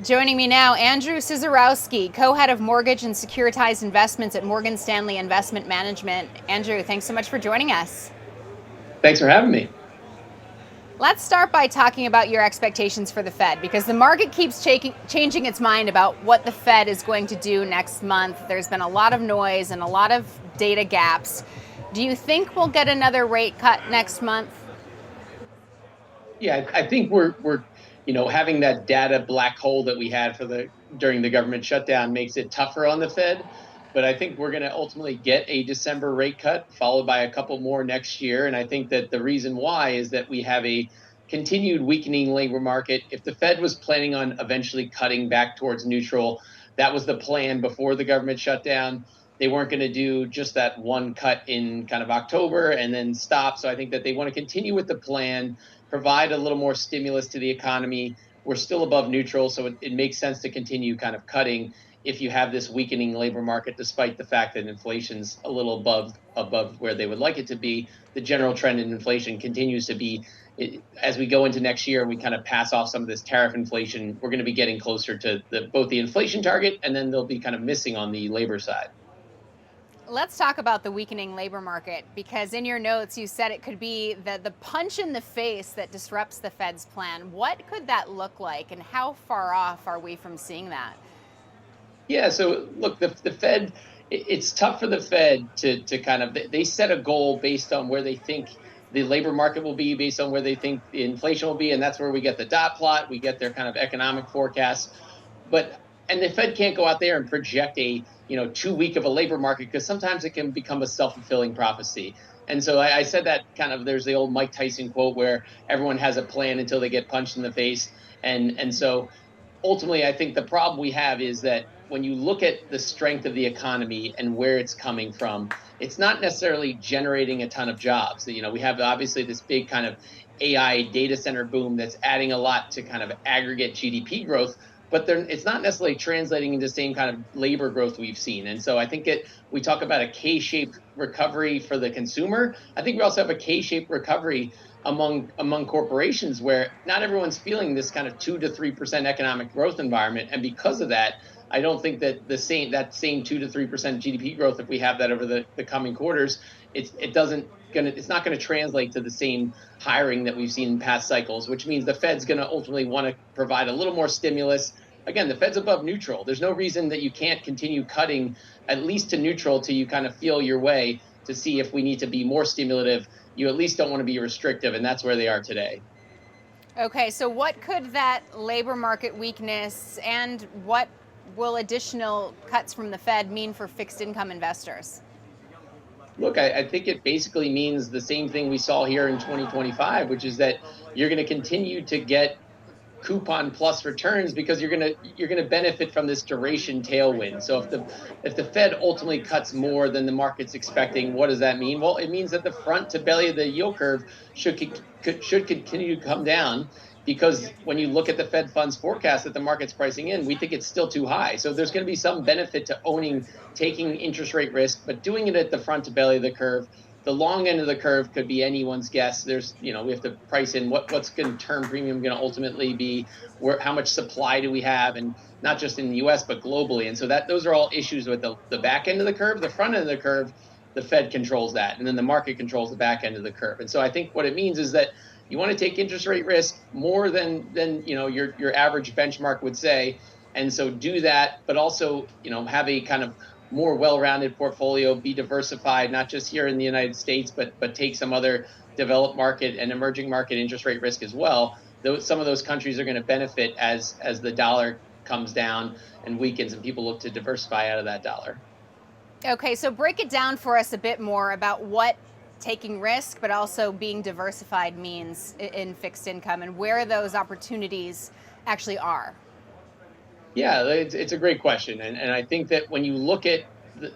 Joining me now, Andrew Szczurowski, co-head of mortgage and securitized investments at Morgan Stanley Investment Management. Andrew, thanks so much for joining us. Thanks for having me. Let's start by talking about your expectations for the Fed, because the market keeps changing its mind about what the Fed is going to do next month. There's been a lot of noise and a lot of data gaps. Do you think we'll get another rate cut next month? Yeah, I think we're having that data black hole that we had during the government shutdown makes it tougher on the Fed. But I think we're going to ultimately get a December rate cut, followed by a couple more next year. And I think that the reason why is that we have a continued weakening labor market. If the Fed was planning on eventually cutting back towards neutral, that was the plan before the government shutdown. They weren't going to do just that one cut in kind of October and then stop. So I think that they want to continue with the plan, provide a little more stimulus to the economy. We're still above neutral, so it makes sense to continue kind of cutting if you have this weakening labor market, despite the fact that inflation's a little above where they would like it to be. The general trend in inflation continues to be, as we go into next year and we kind of pass off some of this tariff inflation, we're going to be getting closer to both the inflation target, and then they'll be kind of missing on the labor side. Let's talk about the weakening labor market, because in your notes you said it could be the punch in the face that disrupts the Fed's plan. What could that look like, and how far off are we from seeing that? Yeah, so look, the Fed, it's tough for the Fed to kind of, they set a goal based on where they think the labor market will be, based on where they think the inflation will be, and that's where we get the dot plot, we get their kind of economic forecasts. And the Fed can't go out there and project a 2 week of a labor market, because sometimes it can become a self-fulfilling prophecy. And so I said that kind of, there's the old Mike Tyson quote where everyone has a plan until they get punched in the face. And so ultimately, I think the problem we have is that when you look at the strength of the economy and where it's coming from, it's not necessarily generating a ton of jobs. We have obviously this big kind of AI data center boom that's adding a lot to kind of aggregate GDP growth, but it's not necessarily translating into the same kind of labor growth we've seen. And so I think we talk about a K-shaped recovery for the consumer. I think we also have a K-shaped recovery among corporations, where not everyone's feeling this kind of 2 to 3% economic growth environment. And because of that, I don't think that that same 2 to 3% GDP growth, if we have that over the coming quarters, it's not going to translate to the same hiring that we've seen in past cycles, which means the Fed's going to ultimately want to provide a little more stimulus. Again, the Fed's above neutral. There's no reason that you can't continue cutting at least to neutral till you kind of feel your way to see if we need to be more stimulative. You at least don't want to be restrictive, and that's where they are today. Okay, so what could that labor market weakness and what will additional cuts from the Fed mean for fixed income investors? Look, I think it basically means the same thing we saw here in 2025, which is that you're going to continue to get coupon plus returns, because you're going to benefit from this duration tailwind. So if the Fed ultimately cuts more than the market's expecting, what does that mean? Well, it means that the front to belly of the yield curve should continue to come down, because when you look at the Fed funds forecast that the market's pricing in, we think it's still too high. So there's going to be some benefit to taking interest rate risk, but doing it at the front to belly of the curve. The long end of the curve could be anyone's guess. We have to price in what's term premium going to ultimately be, how much supply do we have, and not just in the U.S. but globally. And so those are all issues with the back end of the curve. The front end of the curve, the Fed controls that, and then the market controls the back end of the curve. And so I think what it means is that you want to take interest rate risk more than your average benchmark would say, and so do that, but also have a kind of more well-rounded portfolio, be diversified, not just here in the United States, but take some other developed market and emerging market interest rate risk as well. Some of those countries are going to benefit as the dollar comes down and weakens, and people look to diversify out of that dollar. Okay, so break it down for us a bit more about what taking risk but also being diversified means in fixed income, and where those opportunities actually are. Yeah, it's a great question. And I think that when you look at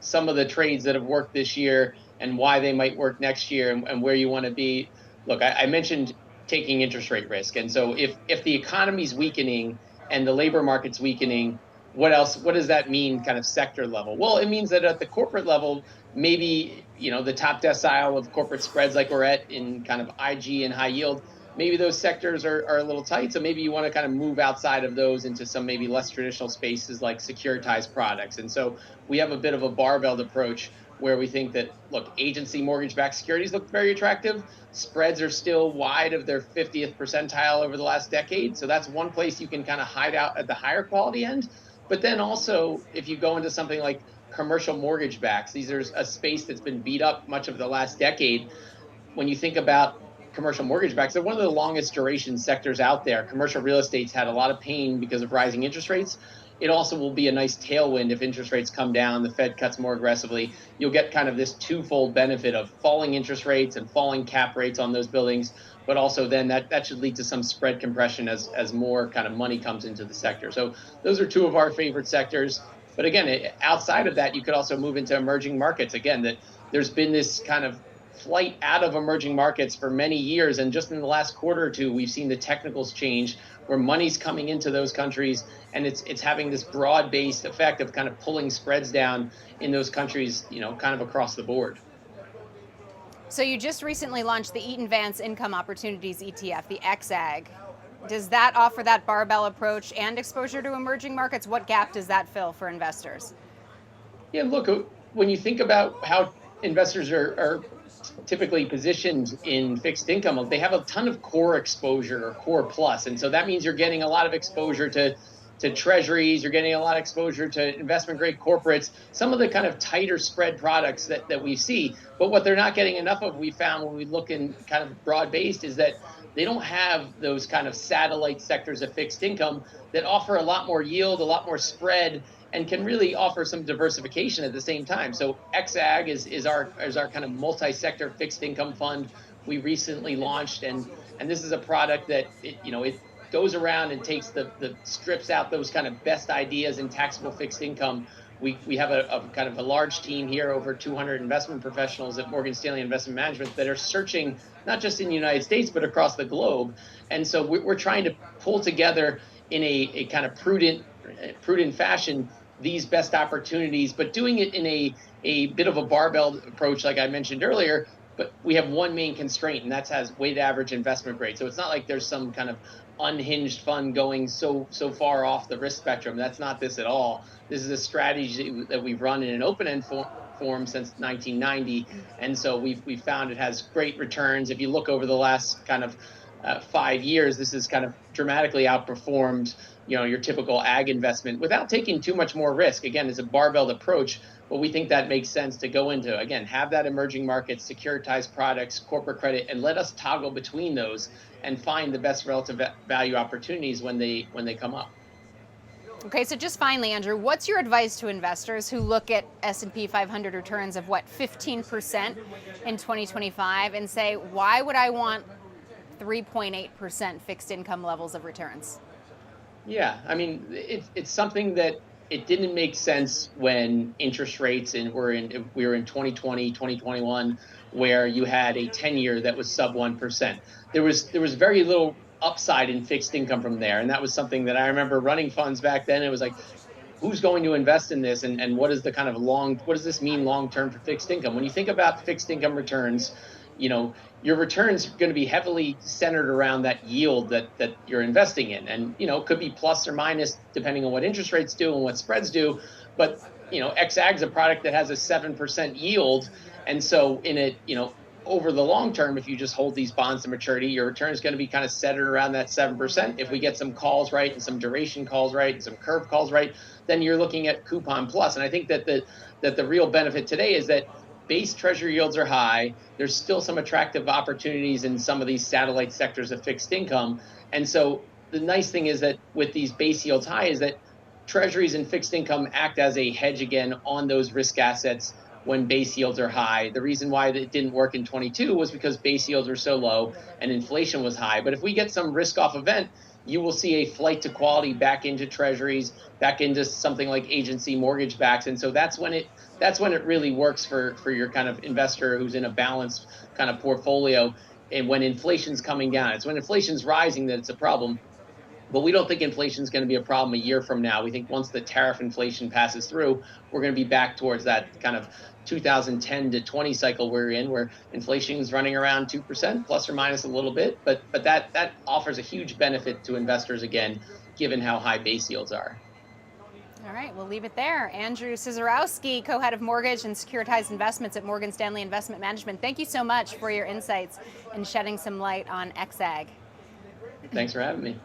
some of the trades that have worked this year and why they might work next year, and where you want to be, look, I mentioned taking interest rate risk. And so if the economy's weakening and the labor market's weakening, what does that mean kind of sector level? Well, it means that at the corporate level, maybe, the top decile of corporate spreads like we're at in kind of IG and high yield, maybe those sectors are a little tight. So maybe you want to kind of move outside of those into some maybe less traditional spaces like securitized products. And so we have a bit of a barbelled approach where we think that, look, agency mortgage-backed securities look very attractive. Spreads are still wide of their 50th percentile over the last decade. So that's one place you can kind of hide out at the higher quality end. But then also, if you go into something like commercial mortgage backs, these are a space that's been beat up much of the last decade. When you think about commercial mortgage backs, they're one of the longest duration sectors out there. Commercial real estate's had a lot of pain because of rising interest rates. It also will be a nice tailwind if interest rates come down, the Fed cuts more aggressively. You'll get kind of this twofold benefit of falling interest rates and falling cap rates on those buildings, but also then that should lead to some spread compression as more kind of money comes into the sector. So those are two of our favorite sectors. But again, outside of that, you could also move into emerging markets. Again, that there's been this kind of flight out of emerging markets for many years. And just in the last quarter or two, we've seen the technicals change where money's coming into those countries, and it's having this broad-based effect of kind of pulling spreads down in those countries, kind of across the board. So you just recently launched the Eaton Vance Income Opportunities ETF, the XAGG. Does that offer that barbell approach and exposure to emerging markets? What gap does that fill for investors? Yeah, look, when you think about how investors are typically positioned in fixed income, they have a ton of core exposure or core plus. And so that means you're getting a lot of exposure to treasuries, you're getting a lot of exposure to investment grade corporates, some of the kind of tighter spread products that we see. But what they're not getting enough of, we found when we look in kind of broad based, is that they don't have those kind of satellite sectors of fixed income that offer a lot more yield, a lot more spread, and can really offer some diversification at the same time. So XAG is our kind of multi-sector fixed income fund we recently launched, and this is a product that it goes around and takes the strips out those kind of best ideas in taxable fixed income. We have a kind of a large team here, over 200 investment professionals at Morgan Stanley Investment Management, that are searching not just in the United States but across the globe. And so we're trying to pull together in a kind of prudent fashion these best opportunities, but doing it in a bit of a barbell approach, like I mentioned earlier. But we have one main constraint, and that's has weighted average investment grade. So it's not like there's some kind of unhinged fund going so far off the risk spectrum. That's not this at all. This is a strategy that we've run in an open-end form since 1990, and so we've found it has great returns. If you look over the last kind of 5 years, this has kind of dramatically outperformed your typical ag investment without taking too much more risk. Again, it's a barbelled approach, but we think that makes sense to go into, again, have that emerging markets, securitized products, corporate credit, and let us toggle between those and find the best relative value opportunities when they come up. Okay, so just finally, Andrew, what's your advice to investors who look at S&P 500 returns of 15% in 2025 and say, why would I want 3.8% fixed income levels of returns? Yeah, I mean, it's something that it didn't make sense when interest rates we were in 2020, 2021, where you had a 10-year that was sub 1%. There was very little upside in fixed income from there. And that was something that I remember running funds back then. It was like, who's going to invest in this? And what is the kind of what does this mean long-term for fixed income? When you think about fixed income returns, your returns are going to be heavily centered around that yield that you're investing in. And, it could be plus or minus depending on what interest rates do and what spreads do. But, XAG is a product that has a 7% yield. And so in it, over the long term, if you just hold these bonds to maturity, your return is going to be kind of centered around that 7%. If we get some calls right and some duration calls right and some curve calls right, then you're looking at coupon plus. And I think that the real benefit today is that base treasury yields are high. There's still some attractive opportunities in some of these satellite sectors of fixed income. And so the nice thing is that with these base yields high is that treasuries and fixed income act as a hedge again on those risk assets when base yields are high. The reason why it didn't work in 22 was because base yields were so low and inflation was high. But if we get some risk off event, you will see a flight to quality back into treasuries, back into something like agency mortgage backs. And so that's when it really works for your kind of investor who's in a balanced kind of portfolio. And when inflation's coming down, it's when inflation's rising that it's a problem. But we don't think inflation is going to be a problem a year from now. We think once the tariff inflation passes through, we're going to be back towards that kind of 2010 to 20 cycle we're in, where inflation is running around 2% plus or minus a little bit. But that offers a huge benefit to investors, again, given how high base yields are. All right, we'll leave it there. Andrew Szczurowski, co-head of mortgage and securitized investments at Morgan Stanley Investment Management. Thank you so much for your insights and shedding some light on XAGG. Thanks for having me.